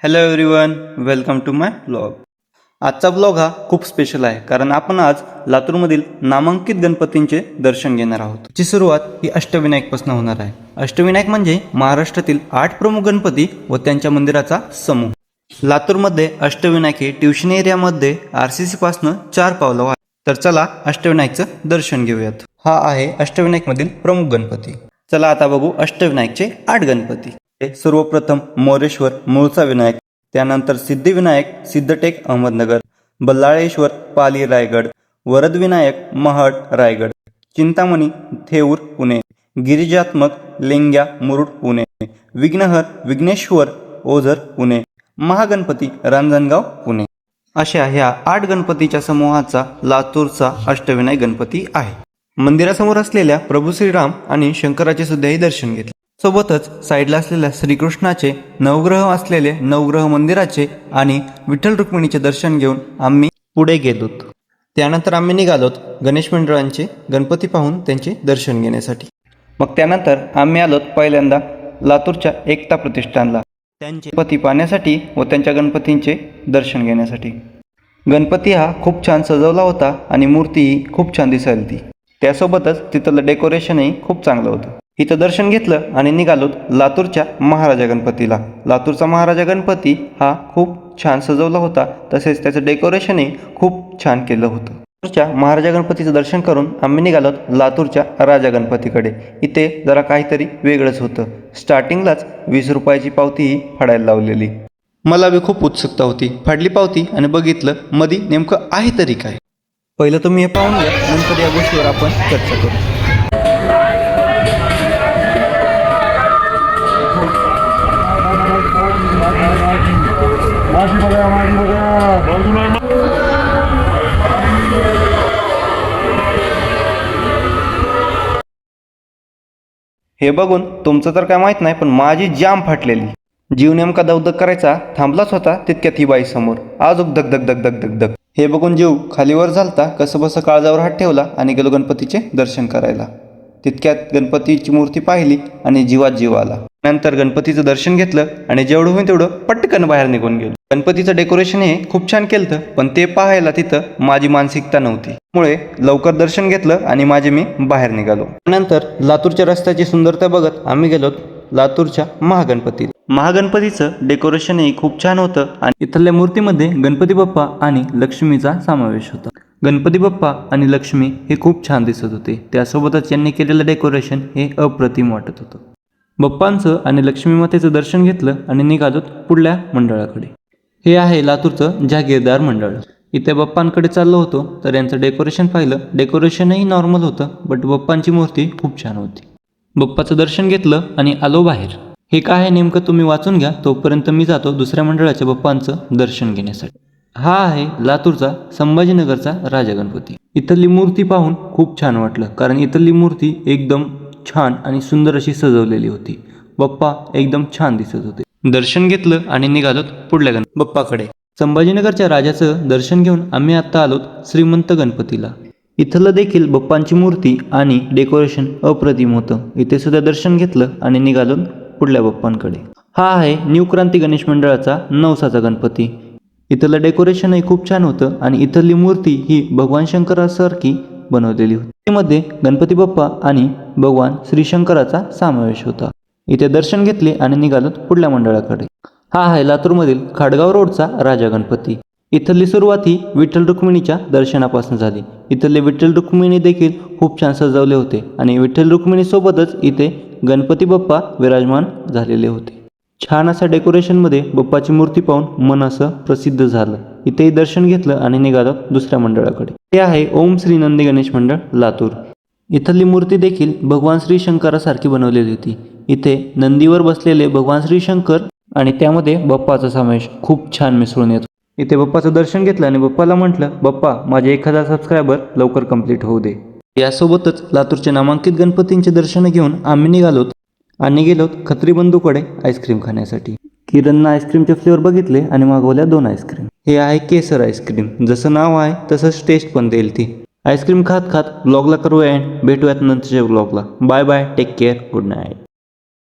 Hello everyone, welcome to my blog. आजचा blog हा खूप स्पेशल आहे कारण आपण आज लातूरमधील नामांकित गणपतींचे दर्शन घेणार आहोत. ची सुरुवात ही अष्टविनायकपासून होणार आहे. अष्टविनायक म्हणजे महाराष्ट्रातील 8 प्रमुख गणपती व त्यांच्या मंदिराचा समूह. लातूरमध्ये अष्टविनायक हे ट्युशन एरियामध्ये RCC पासून 4 पावलं आहे. तर चला अष्टविनायकचं दर्शन घेऊयात. हा आहे अष्टविनायकमधील प्रमुख गणपती. चला आता बघू अष्टविनायकचे 8 गणपती. सर्वप्रथम मोरेश्वर मूळचा विनायक, त्यानंतर सिद्धिविनायक सिद्धटेक अहमदनगर, बल्लाळेश्वर पाली रायगड, वरदविनायक महड रायगड, चिंतामणी थेऊर पुणे, गिरिजात्मक लेंग्या मुरुड पुणे, विघ्नहर विघ्नेश्वर ओझर पुणे, महागणपती रांजणगाव पुणे. अशा ह्या 8 गणपतीच्या समूहाचा लातूरचा अष्टविनायक गणपती आहे. मंदिरासमोर असलेल्या प्रभू श्रीराम आणि शंकराचे सुद्धाही दर्शन घेतले. सोबतच साईडला असलेल्या श्रीकृष्णाचे नवग्रह असलेले नवग्रह मंदिराचे आणि विठ्ठल रुक्मिणीचे दर्शन घेऊन आम्ही पुढे गेलोत. त्यानंतर आम्ही निघालोत गणेश मंडळांचे गणपती पाहून त्यांचे दर्शन घेण्यासाठी. मग त्यानंतर आम्ही आलोत पहिल्यांदा लातूरच्या एकता प्रतिष्ठानला त्यांचे गणपती पाहण्यासाठी व त्यांच्या गणपतींचे दर्शन घेण्यासाठी. गणपती हा खूप छान सजवला होता आणि मूर्तीही खूप छान दिसायला ती. त्यासोबतच तिथलं डेकोरेशनही खूप चांगलं होतं. इथं दर्शन घेतलं आणि निघालोत लातूरच्या महाराजा गणपतीला. लातूरचा महाराजा गणपती हा खूप छान सजवला होता, तसेच त्याचं डेकोरेशनही खूप छान केलं होतं. लातूरच्या महाराजा गणपतीचं दर्शन करून आम्ही निघालोत लातूरच्या राजा गणपतीकडे. इथे जरा काहीतरी वेगळंच होतं. स्टार्टिंगलाच 20 रुपयाची पावतीही फाडायला लावलेली. मला बी खूप उत्सुकता होती. फाडली पावती आणि बघितलं मध्ये नेमकं आहे तरी काय. पहिलं तुम्ही हे पाहून घ्या, नंतर या गोष्टीवर आपण चर्चा करू. हे बघून तुमचं तर काय माहित नाही, पण माझी जाम फाटलेली. जीव नेमका दगदग करायचा थांबलाच होता तितक्यात ही बाई समोर आजूक धक धक धक धक धक धक. हे बघून जीव खालीवर झालता. कसं बसं काळजावर हात ठेवला आणि गेलो गणपतीचे दर्शन करायला. तितक्यात गणपतीची मूर्ती पाहिली आणि जीवात जीव आला. नंतर गणपतीचं दर्शन घेतलं आणि जेवढं होईल तेवढं पटकन बाहेर निघून गेलो. गणपतीचं डेकोरेशन हे खूप छान केलं, पण ते पाहायला तिथं माझी मानसिकता नव्हती. त्यामुळे लवकर दर्शन घेतलं आणि मी बाहेर निघालो. नंतर लातूरच्या रस्त्याची सुंदरता बघत आम्ही गेलो लातूरच्या महागणपतीत. महागणपतीचं डेकोरेशन हे खूप छान होतं आणि इथल्या मूर्तीमध्ये गणपती बाप्पा आणि लक्ष्मीचा समावेश होता. गणपती बाप्पा आणि लक्ष्मी हे खूप छान दिसत होते. त्यासोबतच यांनी केलेलं डेकोरेशन हे अप्रतिम वाटत होतं. बाप्पांचं आणि लक्ष्मी मातेचं दर्शन घेतलं आणि निघालो पुढल्या मंडळाकडे. हे आहे लातूरचं जहागीरदार मंडळ. इथे बाप्पांकडे चाललो होतो तर यांचं डेकोरेशन पाहिलं. डेकोरेशनही नॉर्मल होतं, बट बाप्पांची मूर्ती खूप छान होती. बाप्पाचं दर्शन घेतलं आणि आलो बाहेर. हे काय आहे नेमकं तुम्ही वाचून घ्या, तोपर्यंत मी जातो दुसऱ्या मंडळाच्या बाप्पांचं दर्शन घेण्यासाठी. हा आहे लातूरचा संभाजीनगरचा राजा गणपती. इथली मूर्ती पाहून खूप छान वाटलं, कारण इथली मूर्ती एकदम छान आणि सुंदर अशी सजवलेली होती. बाप्पा एकदम छान दिसत होते. दर्शन घेतलं आणि निघालोत पुढल्या बाप्पाकडे. संभाजीनगरच्या राजाचं दर्शन घेऊन आम्ही आता आलोत श्रीमंत गणपतीला. इथलं देखील बाप्पांची मूर्ती आणि डेकोरेशन अप्रतिम होतं. इथे सुद्धा दर्शन घेतलं आणि निघालो पुढल्या बाप्पांकडे. हा आहे न्यू क्रांती गणेश मंडळाचा नवसाचा गणपती. इथलं डेकोरेशनही खूप छान होतं आणि इथली मूर्ती ही भगवान शंकरासारखी बनवलेली होती. त्यामध्ये गणपती बाप्पा आणि भगवान श्री शंकराचा समावेश होता. इथे दर्शन घेतले आणि निघालो पुढल्या मंडळाकडे. हा आहे लातूरमधील खाडगाव रोडचा राजा गणपती. इथली सुरुवात ही विठ्ठल रुक्मिणीच्या दर्शनापासून झाली. इथले विठ्ठल रुक्मिणी देखील खूप छान सजवले होते आणि विठ्ठल रुक्मिणी सोबतच इथे गणपती बाप्पा विराजमान झालेले होते. छान असा डेकोरेशनमध्ये बाप्पाची मूर्ती पाहून मन असं प्रसिद्ध झालं. इथेही दर्शन घेतलं आणि निघालो दुसऱ्या मंडळाकडे. हे आहे ओम श्री नंदी गणेश मंडळ लातूर. इथली मूर्ती देखील भगवान श्री शंकरासारखी बनवलेली होती. इथे नंदीवर बसलेले भगवान श्री शंकर आणि त्यामध्ये बाप्पाचा समावेश खूप छान मिसळून येतो. इथे बाप्पाचं दर्शन घेतलं आणि बाप्पाला म्हटलं, बाप्पा माझे 1000 सबस्क्रायबर लवकर कंप्लीट होऊ दे. यासोबतच लातूरचे नामांकित गणपतींचे दर्शन घेऊन आम्ही निघालोत आणि गेलोत खत्री बंधूकडे आईस्क्रीम खाण्यासाठी. किरणनं आईस्क्रीमचे फ्लेवर बघितले आणि मागवल्या 2 आईस्क्रीम. हे आहे केसर आईस्क्रीम. जसं नाव आहे तसंच टेस्ट पण देईल ती. आईस्क्रीम खात खात ब्लॉगला करूया एंड. भेटूयात नंतरच्या ब्लॉगला. Bye bye, take care, good night.